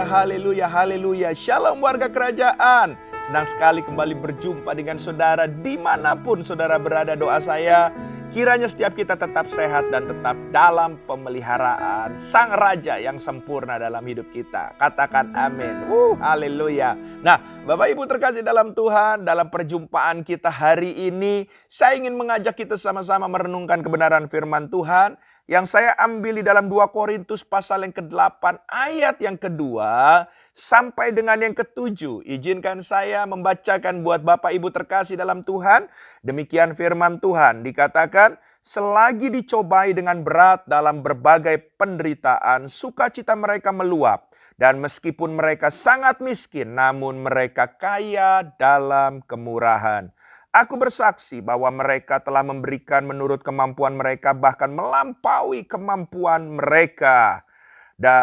haleluya, haleluya. Shalom warga kerajaan. Senang sekali kembali berjumpa dengan saudara dimanapun saudara berada. Doa saya, kiranya setiap kita tetap sehat dan tetap dalam pemeliharaan Sang Raja yang sempurna dalam hidup kita. Katakan amin. Haleluya. Nah, Bapak Ibu terkasih dalam Tuhan, dalam perjumpaan kita hari ini, saya ingin mengajak kita sama-sama merenungkan kebenaran firman Tuhan yang saya ambil di dalam 2 Korintus pasal yang ke-8 ayat yang kedua sampai dengan yang ke-7. Izinkan saya membacakan buat Bapak Ibu terkasih dalam Tuhan. Demikian firman Tuhan, dikatakan, selagi dicobai dengan berat dalam berbagai penderitaan, sukacita mereka meluap. Dan meskipun mereka sangat miskin, namun mereka kaya dalam kemurahan. Aku bersaksi bahwa mereka telah memberikan menurut kemampuan mereka, bahkan melampaui kemampuan mereka.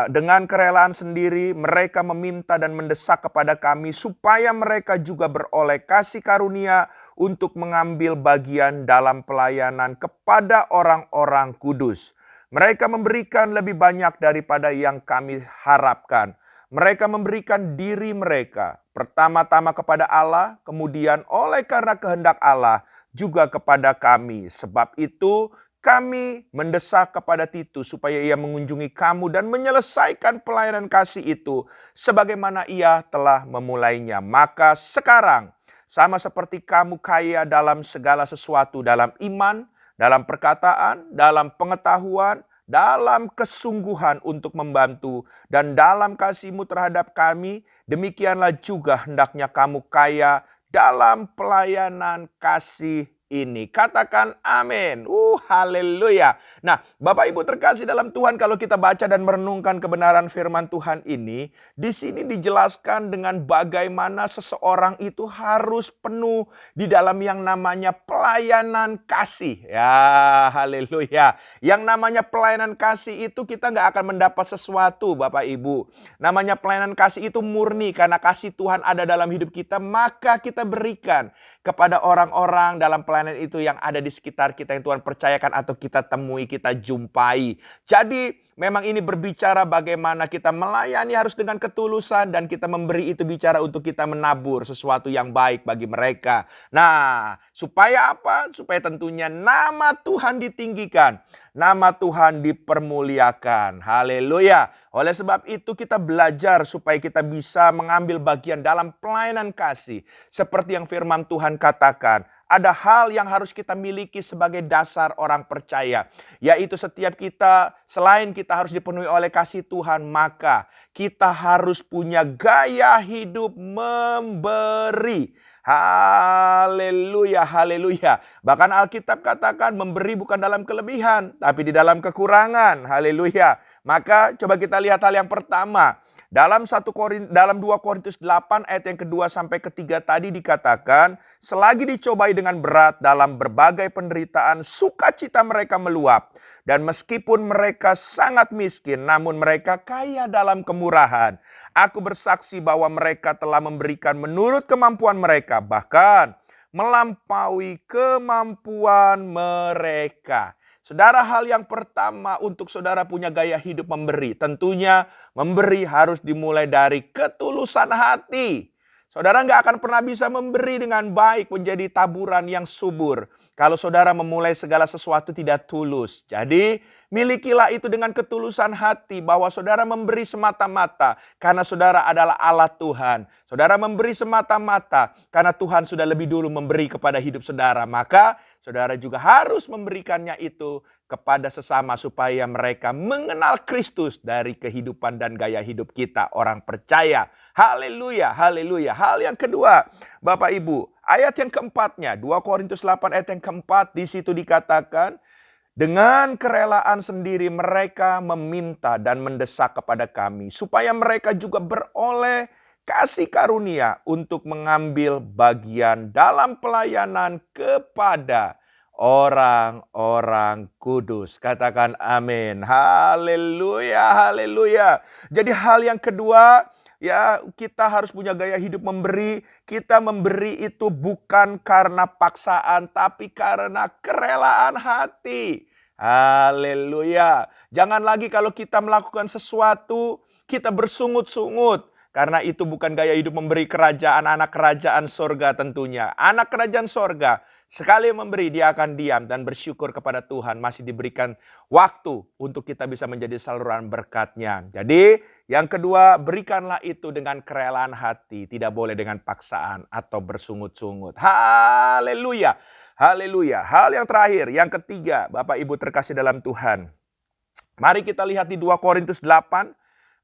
Dengan kerelaan sendiri, mereka meminta dan mendesak kepada kami supaya mereka juga beroleh kasih karunia untuk mengambil bagian dalam pelayanan kepada orang-orang kudus. Mereka memberikan lebih banyak daripada yang kami harapkan. Mereka memberikan diri mereka, pertama-tama kepada Allah, kemudian oleh karena kehendak Allah juga kepada kami. Sebab itu kami mendesak kepada Titus supaya ia mengunjungi kamu dan menyelesaikan pelayanan kasih itu sebagaimana ia telah memulainya. Maka sekarang sama seperti kamu kaya dalam segala sesuatu, dalam iman, dalam perkataan, dalam pengetahuan, dalam kesungguhan untuk membantu, dan dalam kasihmu terhadap kami, demikianlah juga hendaknya kamu kaya dalam pelayanan kasih ini. Katakan amin. Haleluya. Nah, Bapak Ibu terkasih dalam Tuhan, kalau kita baca dan merenungkan kebenaran firman Tuhan ini, di sini dijelaskan dengan bagaimana seseorang itu harus penuh di dalam yang namanya pelayanan kasih. Ya, haleluya. Yang namanya pelayanan kasih itu kita nggak akan mendapat sesuatu, Bapak Ibu. Namanya pelayanan kasih itu murni karena kasih Tuhan ada dalam hidup kita, maka kita berikan kepada orang-orang dalam pelayanan itu yang ada di sekitar kita yang Tuhan percayakan atau kita temui, kita jumpai. Jadi memang ini berbicara bagaimana kita melayani harus dengan ketulusan, dan kita memberi itu bicara untuk kita menabur sesuatu yang baik bagi mereka. Nah, supaya apa? Supaya tentunya nama Tuhan ditinggikan, nama Tuhan dipermuliakan. Haleluya. Oleh sebab itu kita belajar supaya kita bisa mengambil bagian dalam pelayanan kasih. Seperti yang firman Tuhan katakan, ada hal yang harus kita miliki sebagai dasar orang percaya. Yaitu setiap kita, selain kita harus dipenuhi oleh kasih Tuhan, maka kita harus punya gaya hidup memberi. Haleluya, haleluya. Bahkan Alkitab katakan memberi bukan dalam kelebihan, tapi di dalam kekurangan. Haleluya. Maka coba kita lihat hal yang pertama. Dalam 2 Korintus 8 ayat yang kedua sampai ketiga tadi dikatakan, selagi dicobai dengan berat dalam berbagai penderitaan, sukacita mereka meluap. Dan meskipun mereka sangat miskin, namun mereka kaya dalam kemurahan. Aku bersaksi bahwa mereka telah memberikan menurut kemampuan mereka, bahkan melampaui kemampuan mereka. Saudara, hal yang pertama untuk saudara punya gaya hidup memberi, tentunya memberi harus dimulai dari ketulusan hati. Saudara nggak akan pernah bisa memberi dengan baik menjadi taburan yang subur kalau saudara memulai segala sesuatu tidak tulus. Jadi milikilah itu dengan ketulusan hati, bahwa saudara memberi semata-mata karena saudara adalah Allah Tuhan. Saudara memberi semata-mata karena Tuhan sudah lebih dulu memberi kepada hidup saudara. Maka saudara juga harus memberikannya itu kepada sesama supaya mereka mengenal Kristus dari kehidupan dan gaya hidup kita orang percaya. Haleluya, haleluya. Hal yang kedua, Bapak Ibu, ayat yang keempatnya, 2 Korintus 8 ayat yang keempat, di situ dikatakan, dengan kerelaan sendiri mereka meminta dan mendesak kepada kami supaya mereka juga beroleh kasih karunia untuk mengambil bagian dalam pelayanan kepada orang-orang kudus. Katakan amin. Haleluya, haleluya. Jadi hal yang kedua, ya, kita harus punya gaya hidup memberi. Kita memberi itu bukan karena paksaan, tapi karena kerelaan hati. Haleluya. Jangan lagi kalau kita melakukan sesuatu, kita bersungut-sungut. Karena itu bukan gaya hidup memberi kerajaan, anak kerajaan sorga tentunya. Anak kerajaan sorga, sekali memberi dia akan diam dan bersyukur kepada Tuhan. Masih diberikan waktu untuk kita bisa menjadi saluran berkat-Nya. Jadi yang kedua, berikanlah itu dengan kerelaan hati. Tidak boleh dengan paksaan atau bersungut-sungut. Haleluya. Haleluya. Hal yang terakhir, yang ketiga, Bapak Ibu terkasih dalam Tuhan. Mari kita lihat di 2 Korintus 8.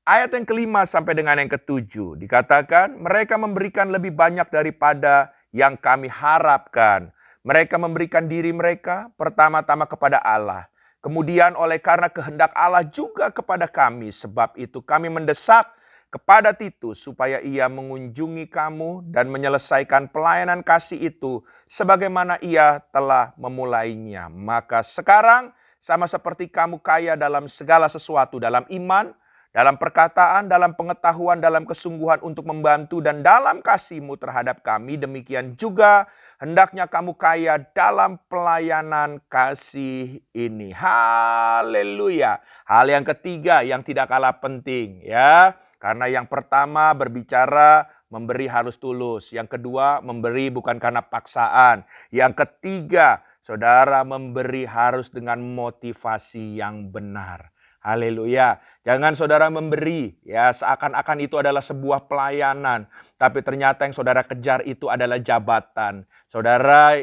Ayat yang kelima sampai dengan yang ketujuh. Dikatakan mereka memberikan lebih banyak daripada yang kami harapkan. Mereka memberikan diri mereka pertama-tama kepada Allah. Kemudian oleh karena kehendak Allah juga kepada kami. Sebab itu kami mendesak kepada Titus supaya ia mengunjungi kamu dan menyelesaikan pelayanan kasih itu sebagaimana ia telah memulainya. Maka sekarang sama seperti kamu kaya dalam segala sesuatu, dalam iman, dalam perkataan, dalam pengetahuan, dalam kesungguhan untuk membantu dan dalam kasih-Mu terhadap kami, demikian juga hendaknya kamu kaya dalam pelayanan kasih ini. Haleluya. Hal yang ketiga yang tidak kalah penting ya. Karena yang pertama berbicara memberi harus tulus. Yang kedua memberi bukan karena paksaan. Yang ketiga, saudara memberi harus dengan motivasi yang benar. Haleluya. Jangan saudara memberi ya seakan-akan itu adalah sebuah pelayanan. Tapi ternyata yang saudara kejar itu adalah jabatan.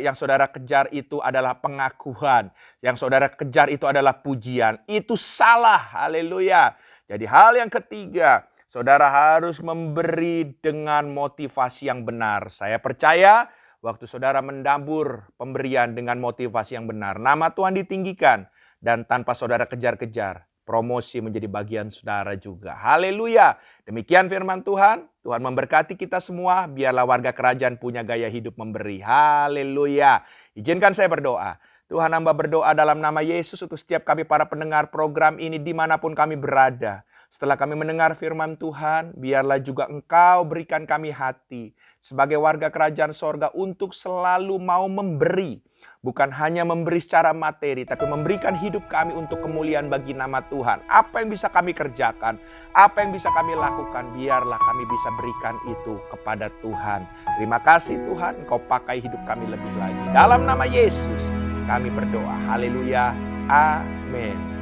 Yang saudara kejar itu adalah pengakuan. Yang saudara kejar itu adalah pujian. Itu salah. Haleluya. Jadi hal yang ketiga, saudara harus memberi dengan motivasi yang benar. Saya percaya waktu saudara mendabur pemberian dengan motivasi yang benar, nama Tuhan ditinggikan. Dan tanpa saudara kejar-kejar, promosi menjadi bagian saudara juga. Haleluya. Demikian firman Tuhan. Tuhan memberkati kita semua. Biarlah warga kerajaan punya gaya hidup memberi. Haleluya. Izinkan saya berdoa. Tuhan, hamba berdoa dalam nama Yesus untuk setiap kami para pendengar program ini dimanapun kami berada. Setelah kami mendengar firman Tuhan, biarlah juga Engkau berikan kami hati sebagai warga kerajaan sorga untuk selalu mau memberi. Bukan hanya memberi secara materi, tapi memberikan hidup kami untuk kemuliaan bagi nama Tuhan. Apa yang bisa kami kerjakan, apa yang bisa kami lakukan, biarlah kami bisa berikan itu kepada Tuhan. Terima kasih Tuhan, Engkau pakai hidup kami lebih lagi. Dalam nama Yesus kami berdoa. Haleluya. Amin.